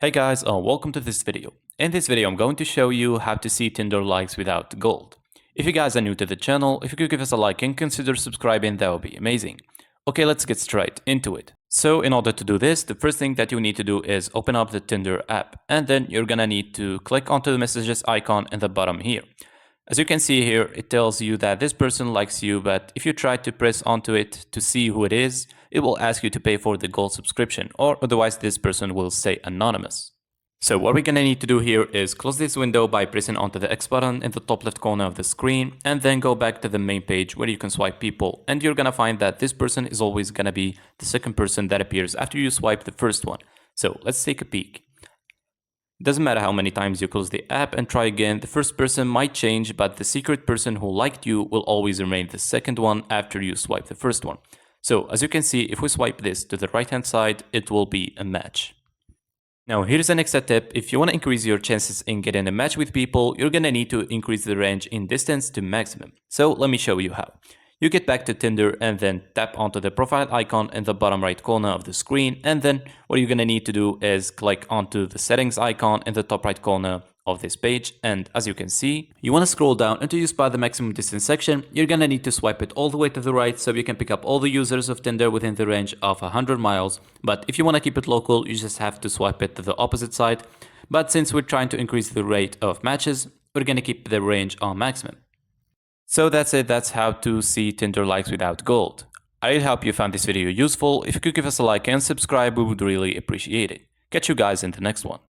Hey guys, welcome to this video. In this video, I'm going to show you how to see Tinder likes without gold. If you guys are new to the channel, if you could give us a like and consider subscribing, that would be amazing. Okay, let's get straight into it. So in order to do this, the first thing that you need to do is open up the Tinder app, and then you're gonna need to click onto the messages icon in the bottom here. As you can see here, it tells you that this person likes you, but if you try to press onto it to see who it is, it will ask you to pay for the gold subscription, or otherwise this person will stay anonymous. So what we're gonna need to do here is close this window by pressing onto the X button in the top left corner of the screen, and then go back to the main page where you can swipe people, and you're gonna find that this person is always gonna be the second person that appears after you swipe the first one. So let's take a peek. Doesn't matter how many times you close the app and try again, the first person might change, but the secret person who liked you will always remain the second one after you swipe the first one. So as you can see, if we swipe this to the right hand side, it will be a match. Now here's an extra tip. If you want to increase your chances in getting a match with people, you're gonna need to increase the range in distance to maximum. So let me show you how. You get back to Tinder and then tap onto the profile icon in the bottom right corner of the screen, and then what you're gonna need to do is click onto the settings icon in the top right corner of this page, and as you can see, you want to scroll down until you spot the maximum distance section. You're gonna need to swipe it all the way to the right so you can pick up all the users of Tinder within the range of 100 miles, but if you want to keep it local, you just have to swipe it to the opposite side. But since we're trying to increase the rate of matches, we're gonna keep the range on maximum. So that's it, that's how to see Tinder likes without gold. I really hope you found this video useful. If you could give us a like and subscribe, we would really appreciate it. Catch you guys in the next one.